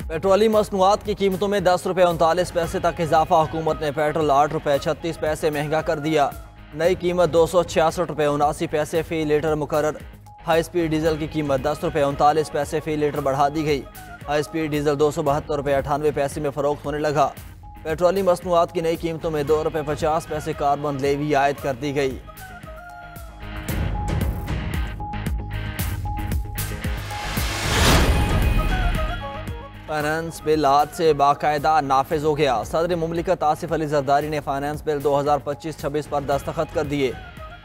Petroleum मसनूआत की कीमतों में 10 रुपये 39 पैसे तक इजाफा। हुकूमत ने पेट्रोल 8 रुपये 36 पैसे महंगा कर दिया। नई कीमत 266 रुपये 79 पैसे फ़ी लीटर मुकर्रर। हाई स्पीड डीजल की कीमत 10 रुपये 39 पैसे फ़ी लीटर बढ़ा दी गई। हाई स्पीड डीजल 272 रुपये 98 पैसे में फ़रोख्त होने लगा। पेट्रोलियम मसनूआत की नई कीमतों में 2 रुपये 50 पैसे कार्बन लेवी आयद कर दी गई। फाइनेंस बिल आज से बाकायदा नाफिज हो गया। सदर मुमलिकत आसिफ अली जरदारी ने फाइनेंस बिल 2025-26 पर दस्तखत कर दिए।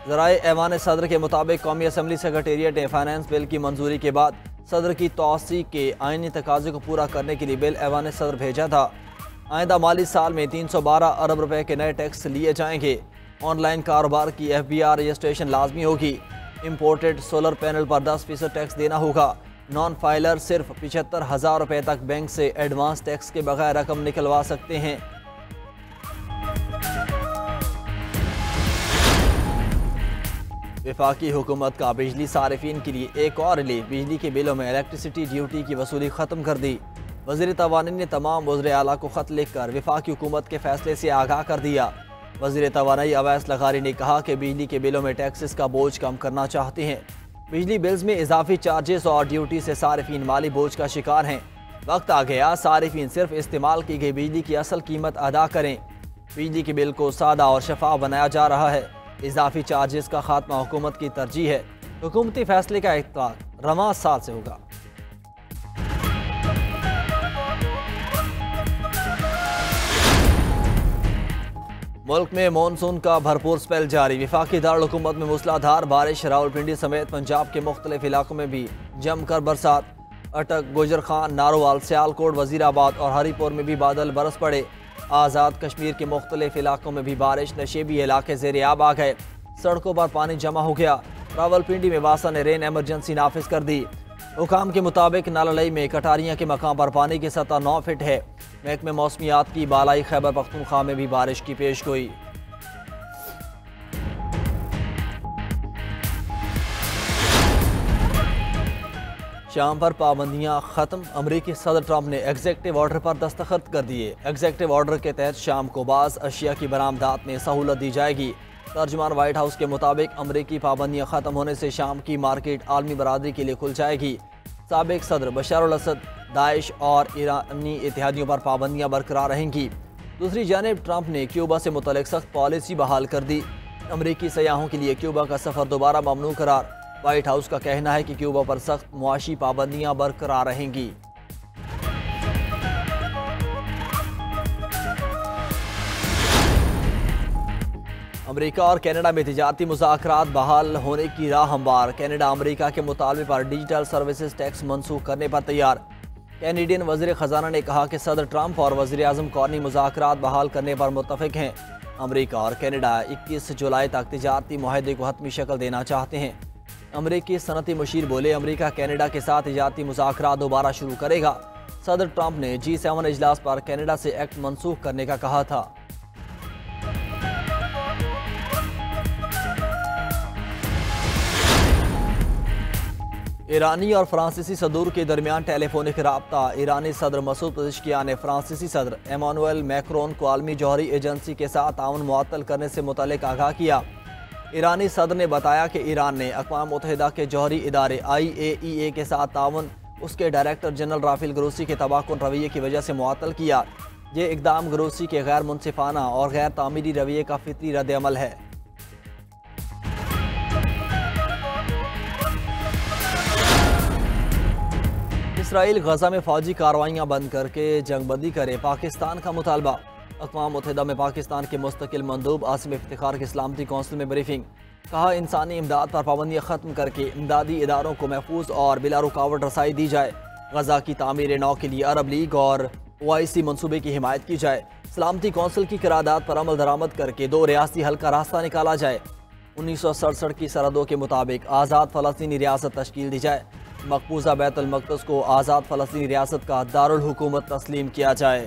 ज़राए ऐवान सदर के मुताबिक कौमी असम्बली सेक्रेटेरिएट ने फाइनेंस बिल की मंजूरी के बाद सदर की तौसी के आइनी तकाजे को पूरा करने के लिए बिल ऐवान सदर भेजा था। आइंदा माली साल में 312 अरब रुपए के नए टैक्स लिए जाएंगे। ऑनलाइन कारोबार की FBR रजिस्ट्रेशन लाजमी होगी। इम्पोर्टेड सोलर पैनल पर 10% टैक्स देना होगा। नॉन फाइलर सिर्फ 75,000 रुपये तक बैंक से एडवांस टैक्स के बगैर रकम निकलवा सकते हैं। वफाकी हुकूमत का बिजली सारिफीन के लिए एक और रिलीफ। बिजली के बिलों में इलेक्ट्रिसिटी ड्यूटी की वसूली ख़त्म कर दी। वज़ीर तवानीन ने तमाम वज़ीर आला को ख़त लिखकर वफाकी हुकूमत के फैसले से आगाह कर दिया। वज़ीर तवानाई अवैस लगारी ने कहा कि बिजली के बिलों में टैक्सेस का बोझ कम करना चाहते हैं। बिजली बिल्स में इजाफी चार्जेस और ड्यूटी से सारिफीन माली बोझ का शिकार हैं। वक्त आ गया सारिफीन सिर्फ इस्तेमाल की गई बिजली की असल कीमत अदा करें। बिजली के बिल को सादा और शफाफ बनाया जा रहा है। इजाफी चार्जेस का खात्मा हुकूमत की तरजीह है। हुकूमती फैसले का इत्तफाक रवां साल से होगा। मुल्क में मानसून का भरपूर स्पेल जारी। वफाकी दारुल हुकूमत में मूसलाधार बारिश। रावलपिंडी समेत पंजाब के मुख्तलिफ इलाकों में भी जमकर बरसात। अटक, गुजर खान, नारोवाल, सियालकोट, वजीराबाद और हरीपुर में भी बादल बरस पड़े। आज़ाद कश्मीर के मुख्तलिफ इलाकों में भी बारिश। नशेबी इलाके ज़ेर आब आ गए। सड़कों पर पानी जमा हो गया। रावलपिंडी में वासा ने रेन एमरजेंसी नाफिज कर दी। हुकाम के मुताबिक नाललई में कटारियाँ के मकाम पर पानी की सतह 9 फीट है। महकमे मौसमियात की बालाई खैबर पख्तूनख्वा में भी बारिश की पेशगोई। शाम पर पाबंदियां खत्म। अमरीकी सदर ट्रंप ने एग्जेक्टिव ऑर्डर पर दस्तखत कर दिए। एग्जेक्टिव ऑर्डर के तहत शाम को बाज़ अशिया की बरामदात में सहूलत दी जाएगी। तर्जुमान वाइट हाउस के मुताबिक अमरीकी पाबंदियां खत्म होने से शाम की मार्केट आलमी बरादरी के लिए खुल जाएगी। साबिक सदर बशर अल असद, दाइश और ईरानी इत्तेहादियों पर पाबंदियां बरकरार रहेंगी। दूसरी जानिब ट्रंप ने क्यूबा से मुतल्लिक सख्त पॉलिसी बहाल कर दी। अमरीकी सयाहों के लिए क्यूबा का सफ़र दोबारा ममनू करार। वाइट हाउस का कहना है कि क्यूबा पर सख्त मुआशी पाबंदियां बरकरार रहेंगी। अमेरिका और कनाडा में तिजारती मुज़ाकरात बहाल होने की राह हमवार। कनाडा अमेरिका के मुतालबे पर डिजिटल सर्विसेज टैक्स मनसूख करने पर तैयार। कैनेडियन वज़ीर ख़जाना ने कहा कि सदर ट्रंप और वज़ीर आज़म कौनी मुज़ाकरात बहाल करने पर मुत्तफ़िक हैं। अमेरिका और कनाडा 21 जुलाई तक तिजारती मुआहदे को हतमी शक्ल देना चाहते हैं। अमरीकी सनती मुशीर बोले, अमरीका कनाडा के साथ तिजारती मुज़ाकरात दोबारा शुरू करेगा। सदर ट्रंप ने G7 इजलास पर कनाडा से एक्ट मनसूख करने का कहा था। ईरानी और फ्रांसीसी सदूर के दरमियान टेलीफोनिक राब्ता। ईरानी सदर मसूद पज़ेश्कियान ने फ्रांसीसी सदर एमानुएल मैक्रोन को आलमी जौहरी एजेंसी के साथ ताउन मुअत्तल करने से मुतल्लिक आगाह किया। ईरानी सदर ने बताया कि ईरान ने अक़वाम मुत्तहिदा के जौहरी इदारे IAEA के साथ ताउन उसके डायरेक्टर जनरल राफेल ग्रोसी के तबाहकुन रवैये की वजह से मुअत्तल किया। ये इक़दाम ग्रोसी के गैर मुनसिफाना और गैर तामीरी रवैये का फितरी रद्द-ए-अमल है। इसराइल गजा में फौजी कार्रवाइयाँ बंद करके जंगबंदी करे, पाकिस्तान का मुतालबा। अक़वाम मुत्तहिदा में पाकिस्तान के मुस्तकिल मंदूब आसिम इफ्तिखार की सलामती कौंसिल में ब्रीफिंग। कहा, इंसानी इमदाद पर पाबंदियाँ ख़त्म करके इमदादी इदारों को महफूज और बिला रुकावट रसाई दी जाए। गजा की तामीर नौ के लिए अरब लीग और OIC मनसूबे की हिमायत की जाए। सलामती कौंसिल की करारदाद पर अमल दरामद करके 2 रियासती हल का रास्ता निकाला जाए। 1967 की सरहदों के मुताबिक आज़ाद फ़लस्तीनी रियासत तश्कील दी जाए। मकबूजा बैतुल मक़दस को आज़ाद फ़लस्तीनी रियासत का दारुल हुकूमत तस्लीम किया जाए।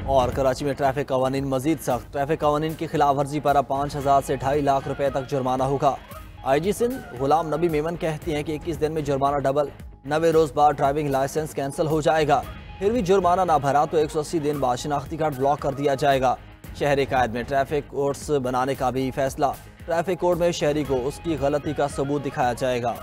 और कराची में ट्रैफिक कवानीन मजीद सख्त। ट्रैफिक कवानीन की खिलाफ वर्जी पर अब 5,000 से 2.5 लाख रुपए तक जुर्माना होगा। IG सिंध गुलाम नबी मेमन कहती हैं कि 21 दिन में जुर्माना डबल, 90 रोज बाद ड्राइविंग लाइसेंस कैंसिल हो जाएगा। फिर भी जुर्माना ना भरा तो 180 दिन बाद शिनाख्ती कार्ड ब्लॉक कर दिया जाएगा। शहरी कायद में ट्रैफिक कोड्स बनाने का भी फैसला, ट्रैफिक कोड में शहरी को उसकी गलती का सबूत दिखाया जाएगा।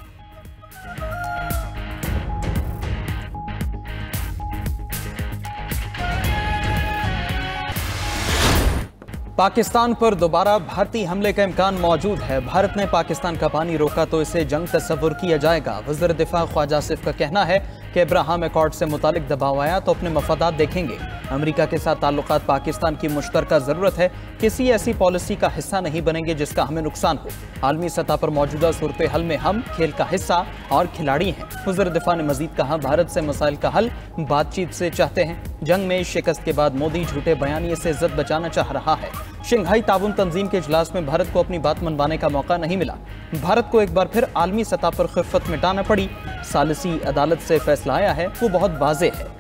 पाकिस्तान पर दोबारा भारतीय हमले का इम्कान मौजूद है। भारत ने पाकिस्तान का पानी रोका तो इसे जंग तस्वुर किया जाएगा। वज़ीर दिफा ख्वाजा आसिफ का कहना है कि अब्राहम अकॉर्ड से मुतालिक दबाव आया तो अपने मफादात देखेंगे। अमेरिका के साथ ताल्लुकात पाकिस्तान की मुश्तरका ज़रूरत है, किसी ऐसी पॉलिसी का हिस्सा नहीं बनेंगे जिसका हमें नुकसान हो। आलमी सतह पर मौजूदा सूरत हाल में हम खेल का हिस्सा और खिलाड़ी हैं। वज़ीर दिफा ने मजीद कहा, भारत से मसाइल का हल बातचीत से चाहते हैं। जंग में शिकस्त के बाद मोदी झूठे बयानिए से इज्जत बचाना चाह रहा है। शंघाई ताउन तंजीम के इजलास में भारत को अपनी बात मनवाने का मौका नहीं मिला। भारत को एक बार फिर आलमी सतह पर खिफत मिटाना पड़ी। सालिसी अदालत से फैसला आया है वो बहुत वाज़ेह है।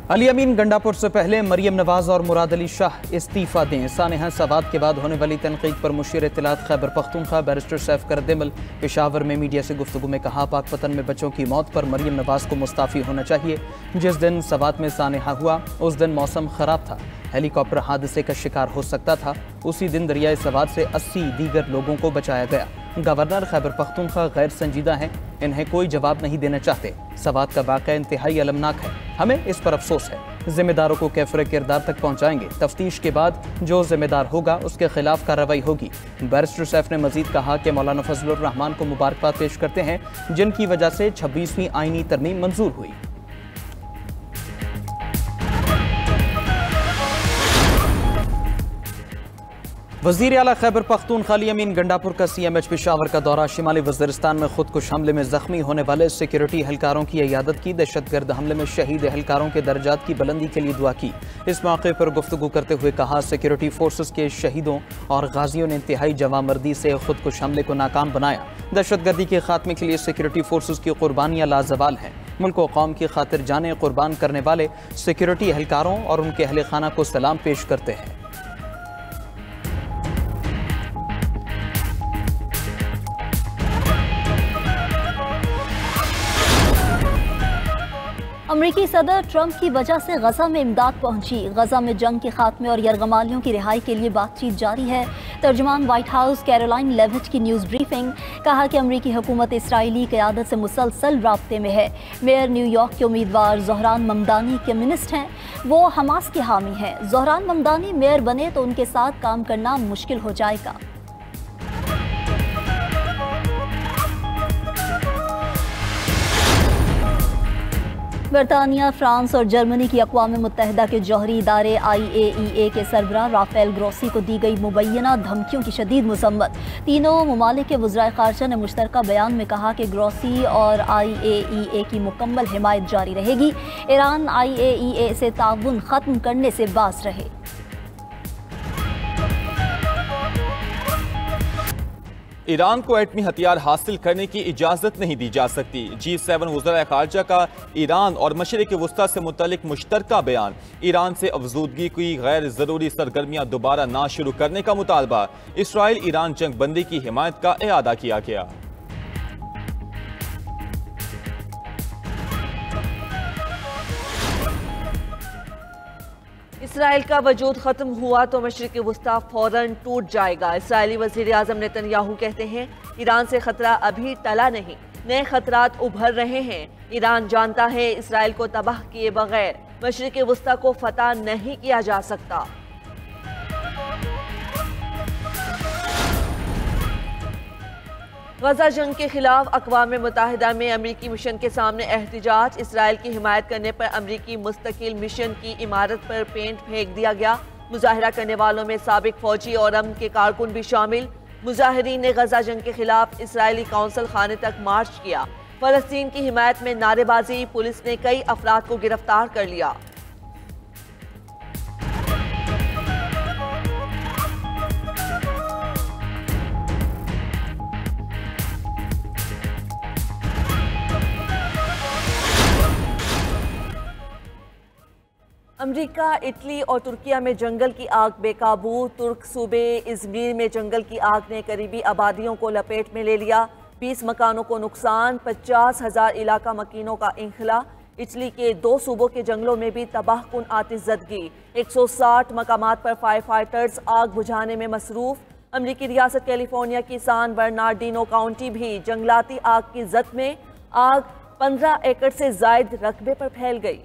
अली अमीन गंडापुर से पहले मरियम नवाज और मुराद अली शाह इस्तीफा दें। सानेहा सवात के बाद होने वाली तनकीद पर मुशीर इत्तलात खैबर पख्तूनख्वा बैरिस्टर सैफ करदिमल पेशावर में मीडिया से गुफ्तगू में कहा, पाकपतन में बच्चों की मौत पर मरियम नवाज को मुस्ताफ़ी होना चाहिए। जिस दिन सवात में सानेहा हुआ उस दिन मौसम ख़राब था, हेलीकॉप्टर हादसे का शिकार हो सकता था। उसी दिन दरियाए सवात से 80 दीगर लोगों को बचाया गया। गवर्नर खैबर पख्तूनख्वा गैर संजीदा हैं, इन्हें कोई जवाब नहीं देना चाहते। सवात का वाक़या इंतहाई अलमनाक है, हमें इस पर अफसोस है। जिम्मेदारों को कैफरे किरदार तक पहुँचाएंगे। तफ्तीश के बाद जो जिम्मेदार होगा उसके खिलाफ कार्रवाई होगी। बैरिस्टर सैफ ने मजीद कहा कि मौलाना फजलुर रहमान को मुबारकबाद पेश करते हैं जिनकी वजह से 26वीं आईनी तरमीम मंजूर हुई। वज़ीर आला खैबर पख्तूनख्वा अली अमीन गंडापुर का CMH पेशावर का दौरा। शिमाली वज़ीरिस्तान में खुदकुश हमले में ज़ख्मी होने वाले सिक्योरिटी एहलकारों की इयादत की। दहशतगर्द हमले में शहीद एहलकारों के दर्जात की बुलंदी के लिए दुआ की। इस मौके पर गुफ्तगू करते हुए कहा, सिक्योरिटी फोर्सेस के शहीदों और गाजियों ने इंतहाई जवामर्दी से खुदकुश हमले को नाकाम बनाया। दहशतगर्दी के खात्मे के लिए सिक्योरिटी फोर्सेस की कुर्बानियाँ लाजवाल हैं। मुल्क व कौम की खातिर जानें कुर्बान करने वाले सिक्योरिटी एहलकारों और उनके अहल खाना को सलाम पेश करते हैं। अमरीकी सदर ट्रंप की वजह से गजा में इमदाद पहुंची। गजा में जंग के खात्मे और यरगमालियों की रिहाई के लिए बातचीत जारी है। तर्जुमान व्हाइट हाउस कैरोलाइन लेविट की न्यूज़ ब्रीफिंग, कहा कि अमरीकी हुकूमत इसराइली क़यादत से मुसलसल राब्ते में है। मेयर न्यूयॉर्क के उम्मीदवार ज़ोहरान ममदानी कम्युनिस्ट हैं, वो हमास के हामी हैं। ज़ोहरान ममदानी मेयर बने तो उनके साथ काम करना मुश्किल हो जाएगा। बरतानिया, फ्रांस और जर्मनी की अक़वाम मुत्तहिदा के जौहरी इदारे IAEA के सरबराह राफेल ग्रोसी को दी गई मुबैना धमकियों की शदीद मज़म्मत। तीनों ममालिक के वज़राए ख़ारजा ने मुश्तरका बयान में कहा कि ग्रोसी और IAEA की मुकम्मल हिमायत जारी रहेगी। ईरान IAEA से ताउन ख़त्म करने से बाज़ रहे। ईरान को एटमी हथियार हासिल करने की इजाज़त नहीं दी जा सकती। G7 वज़राए ख़ारजा का ईरान और मशरिक़ वस्ता से मुतल्लिक़ मुश्तरका बयान। ईरान से अफजूदगी की गैर ज़रूरी सरगर्मियाँ दोबारा ना शुरू करने का मुतालबा। इसराइल ईरान जंग बंदी की हिमायत का इआदा किया गया। इसराइल का वजूद ख़त्म हुआ तो मशरिक़ वस्ता फ़ौरन टूट जाएगा। इसराइली वज़ीर आज़म नेतन्याहू कहते हैं, ईरान से ख़तरा अभी टला नहीं, नए ख़तरात उभर रहे हैं। ईरान जानता है इसराइल को तबाह किए बगैर मशरिक़ वस्ता को फतह नहीं किया जा सकता। गजा जंग के खिलाफ अक़वाम मुत्तहिदा में अमरीकी मिशन के सामने एहतिजाज। इसराइल की हिमायत करने पर अमरीकी मुस्तकिल मिशन की इमारत पर पेंट फेंक दिया गया। मुजाहिरा करने वालों में साबिक फौजी और अमन के कारकुन भी शामिल। मुजाहिरीन ने गजा जंग के खिलाफ इसराइली कौंसल खाने तक मार्च किया। फ़लस्तीन की हिमायत में नारेबाजी, पुलिस ने कई अफराद को गिरफ्तार कर लिया। अमेरिका, इटली और तुर्किया में जंगल की आग बेकाबू। तुर्क सूबे इज़मीर में जंगल की आग ने करीबी आबादियों को लपेट में ले लिया। 20 मकानों को नुकसान, 50,000 इलाका मकीनों का इंखला। इटली के 2 सूबों के जंगलों में भी तबाहकुन आतिशज़दगी। 160 मकामात पर फायर फाइटर्स आग बुझाने में मसरूफ। अमरीकी रियासत कैलिफोर्निया की सान बर्नार्डिनो काउंटी भी जंगलाती आग की जद में। आग 15 एकड़ से जायद रकबे पर फैल गई।